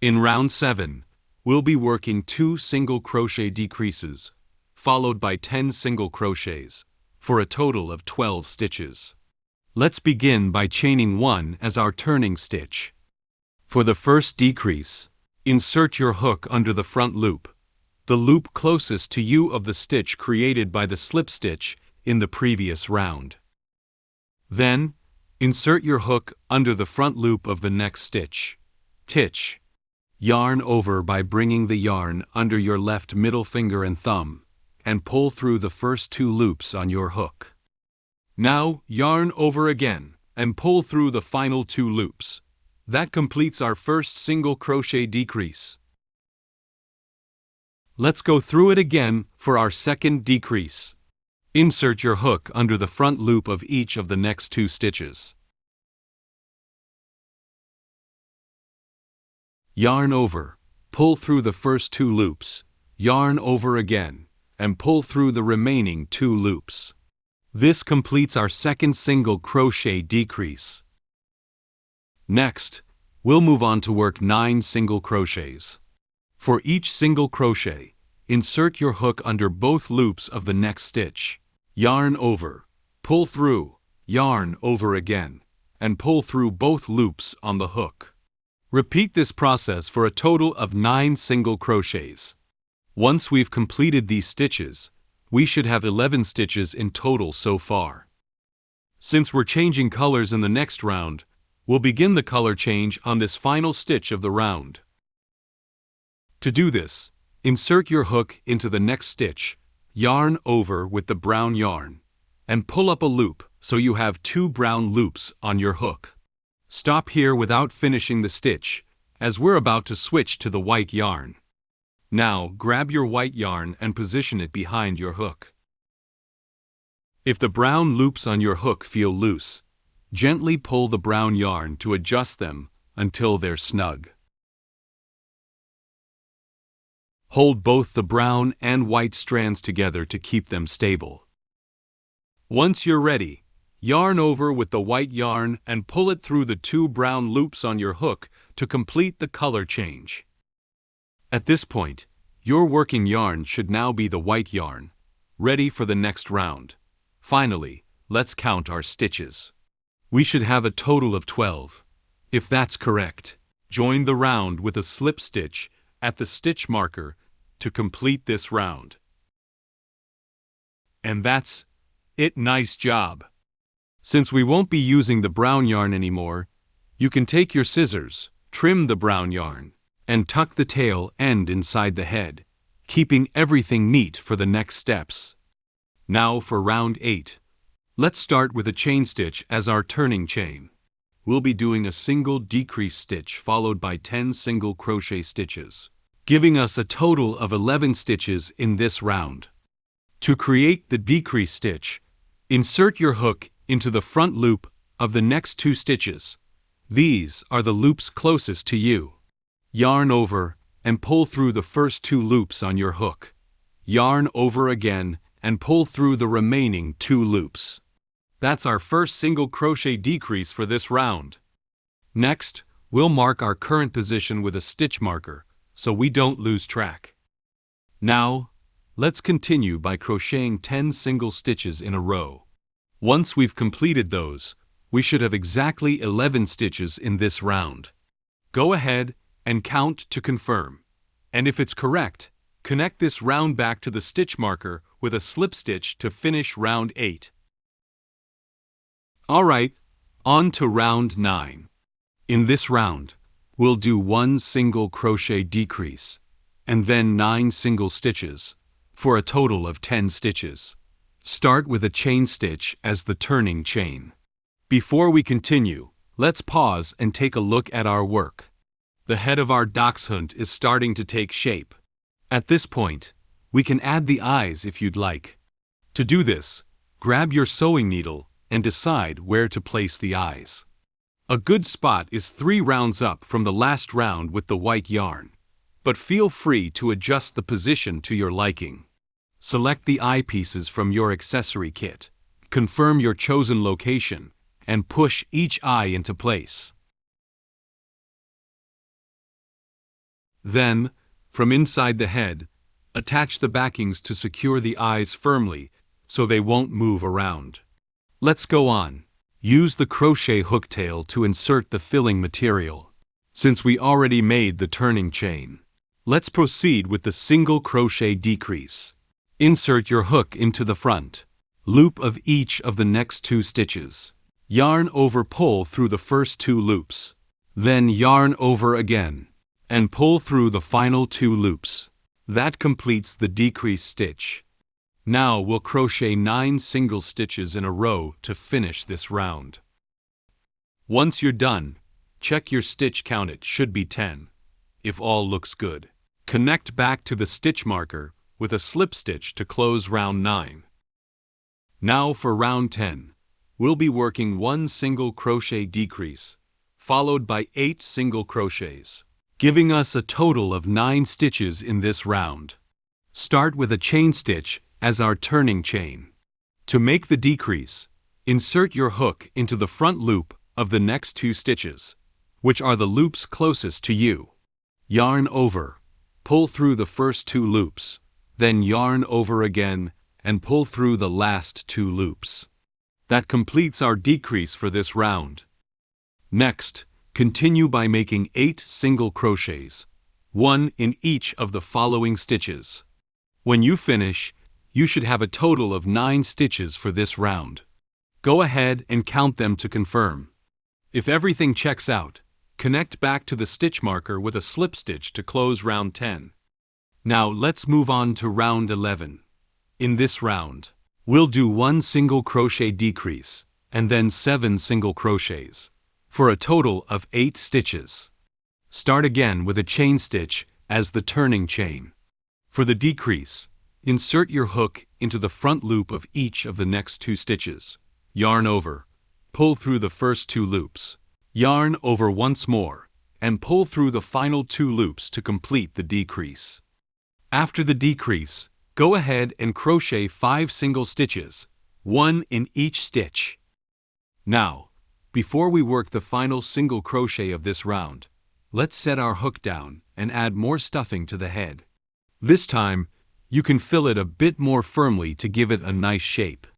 In round 7, we'll be working 2 single crochet decreases, followed by 10 single crochets, for a total of 12 stitches. Let's begin by chaining 1 as our turning stitch. For the first decrease, insert your hook under the front loop, the loop closest to you of the stitch created by the slip stitch in the previous round. Then, insert your hook under the front loop of the next stitch. Titch. Yarn over by bringing the yarn under your left middle finger and thumb, and pull through the first 2 loops on your hook. Now, yarn over again, and pull through the final 2 loops. That completes our first single crochet decrease. Let's go through it again for our second decrease. Insert your hook under the front loop of each of the next 2 stitches. Yarn over, pull through the first 2 loops, yarn over again, and pull through the remaining 2 loops. This completes our second single crochet decrease. Next, we'll move on to work 9 single crochets. For each single crochet, insert your hook under both loops of the next stitch. Yarn over, pull through, yarn over again, and pull through both loops on the hook. Repeat this process for a total of 9 single crochets. Once we've completed these stitches, we should have 11 stitches in total so far. Since we're changing colors in the next round, we'll begin the color change on this final stitch of the round. To do this, insert your hook into the next stitch, yarn over with the brown yarn, and pull up a loop so you have 2 brown loops on your hook. Stop here without finishing the stitch, as we're about to switch to the white yarn. Now, grab your white yarn and position it behind your hook. If the brown loops on your hook feel loose, gently pull the brown yarn to adjust them until they're snug. Hold both the brown and white strands together to keep them stable. Once you're ready, yarn over with the white yarn and pull it through the 2 brown loops on your hook to complete the color change. At this point, your working yarn should now be the white yarn, ready for the next round. Finally, let's count our stitches. We should have a total of 12. If that's correct, join the round with a slip stitch at the stitch marker to complete this round. And that's it. Nice job! Since we won't be using the brown yarn anymore, you can take your scissors, trim the brown yarn, and tuck the tail end inside the head, keeping everything neat for the next steps. Now for round 8. Let's start with a chain stitch as our turning chain. We'll be doing a single decrease stitch followed by 10 single crochet stitches, giving us a total of 11 stitches in this round. To create the decrease stitch, insert your hook into the front loop of the next 2 stitches. These are the loops closest to you. Yarn over and pull through the first 2 loops on your hook. Yarn over again and pull through the remaining 2 loops. That's our first single crochet decrease for this round. Next, we'll mark our current position with a stitch marker so we don't lose track. Now, let's continue by crocheting 10 single stitches in a row. Once we've completed those, we should have exactly 11 stitches in this round. Go ahead and count to confirm. And if it's correct, connect this round back to the stitch marker with a slip stitch to finish round 8. Alright, on to round 9. In this round, we'll do 1 single crochet decrease, and then 9 single stitches, for a total of 10 stitches. Start with a chain stitch as the turning chain. Before we continue, let's pause and take a look at our work. The head of our dachshund is starting to take shape. At this point, we can add the eyes if you'd like. To do this, grab your sewing needle and decide where to place the eyes. A good spot is 3 rounds up from the last round with the white yarn, but feel free to adjust the position to your liking. Select the eyepieces from your accessory kit, confirm your chosen location, and push each eye into place. Then, from inside the head, attach the backings to secure the eyes firmly so they won't move around. Let's go on. Use the crochet hooktail to insert the filling material. Since we already made the turning chain, let's proceed with the single crochet decrease. Insert your hook into the front loop of each of the next 2 stitches. Yarn over, pull through the first 2 loops. Then yarn over again and pull through the final 2 loops. That completes the decrease stitch. Now we'll crochet 9 single stitches in a row to finish this round. Once you're done, check your stitch count. It should be 10. If all looks good, connect back to the stitch marker with a slip stitch to close round 9. Now for round 10, we'll be working 1 single crochet decrease, followed by 8 single crochets, giving us a total of 9 stitches in this round. Start with a chain stitch as our turning chain. To make the decrease, insert your hook into the front loop of the next 2 stitches, which are the loops closest to you. Yarn over, pull through the first 2 loops, then yarn over again and pull through the last 2 loops. That completes our decrease for this round. Next, continue by making 8 single crochets, 1 in each of the following stitches. When you finish, you should have a total of 9 stitches for this round. Go ahead and count them to confirm. If everything checks out, connect back to the stitch marker with a slip stitch to close round 10. Now let's move on to round 11. In this round, we'll do 1 single crochet decrease and then 7 single crochets, for a total of 8 stitches. Start again with a chain stitch as the turning chain. For the decrease, insert your hook into the front loop of each of the next 2 stitches. Yarn over, pull through the first 2 loops. Yarn over once more, and pull through the final 2 loops to complete the decrease. After the decrease, go ahead and crochet 5 single stitches, 1 in each stitch. Now, before we work the final single crochet of this round, let's set our hook down and add more stuffing to the head. This time, you can fill it a bit more firmly to give it a nice shape.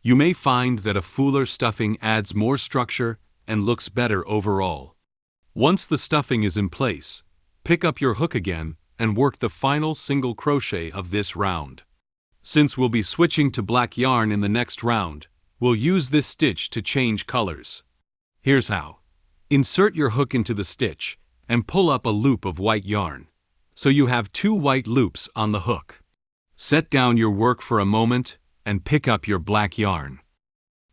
You may find that a fuller stuffing adds more structure and looks better overall. Once the stuffing is in place, pick up your hook again and work the final single crochet of this round. Since we'll be switching to black yarn in the next round, we'll use this stitch to change colors. Here's how. Insert your hook into the stitch and pull up a loop of white yarn, so you have 2 white loops on the hook. Set down your work for a moment and pick up your black yarn.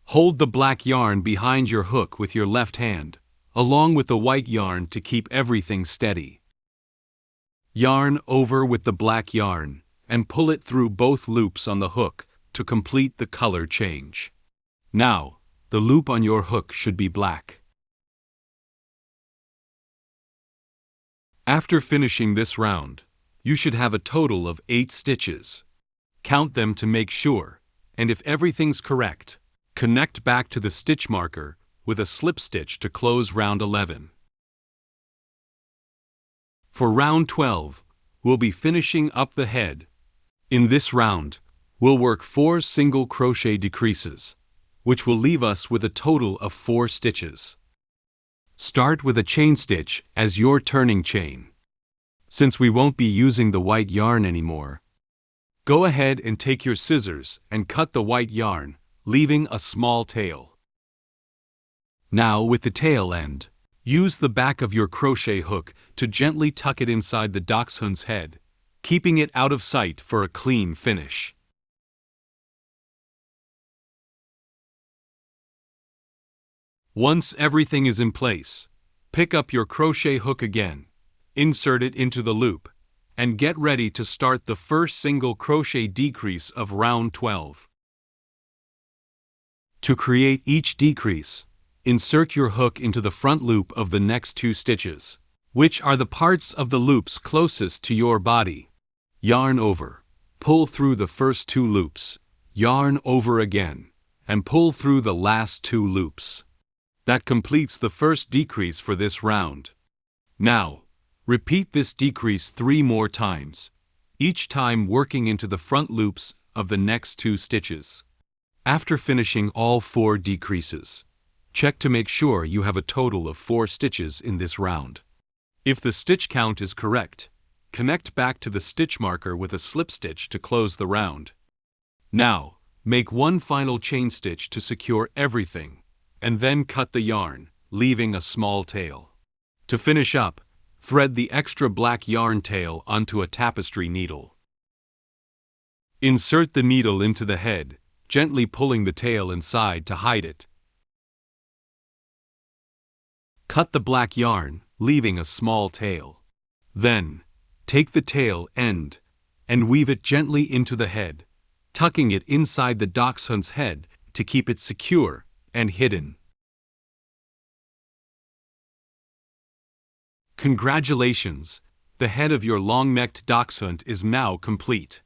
Hold the black yarn behind your hook with your left hand, along with the white yarn to keep everything steady. Yarn over with the black yarn and pull it through both loops on the hook to complete the color change. Now, the loop on your hook should be black. After finishing this round, you should have a total of 8 stitches. Count them to make sure, and if everything's correct, connect back to the stitch marker with a slip stitch to close round 11. For round 12, we'll be finishing up the head. In this round, we'll work 4 single crochet decreases, which will leave us with a total of 4 stitches. Start with a chain stitch as your turning chain. Since we won't be using the white yarn anymore, go ahead and take your scissors and cut the white yarn, leaving a small tail. Now with the tail end, use the back of your crochet hook to gently tuck it inside the dachshund's head, keeping it out of sight for a clean finish. Once everything is in place, pick up your crochet hook again, insert it into the loop, and get ready to start the first single crochet decrease of round 12. To create each decrease, insert your hook into the front loop of the next 2 stitches, which are the parts of the loops closest to your body. Yarn over, pull through the first 2 loops, yarn over again, and pull through the last 2 loops. That completes the first decrease for this round. Now, Repeat this decrease 3 more times, each time working into the front loops of the next 2 stitches. After finishing all 4 decreases, check to make sure you have a total of 4 stitches in this round. If the stitch count is correct, connect back to the stitch marker with a slip stitch to close the round. Now, make one final chain stitch to secure everything, and then cut the yarn, leaving a small tail. To finish up, thread the extra black yarn tail onto a tapestry needle. Insert the needle into the head, gently pulling the tail inside to hide it. Cut the black yarn, leaving a small tail. Then, take the tail end and weave it gently into the head, tucking it inside the dachshund's head to keep it secure and hidden. Congratulations! The head of your long-necked dachshund is now complete.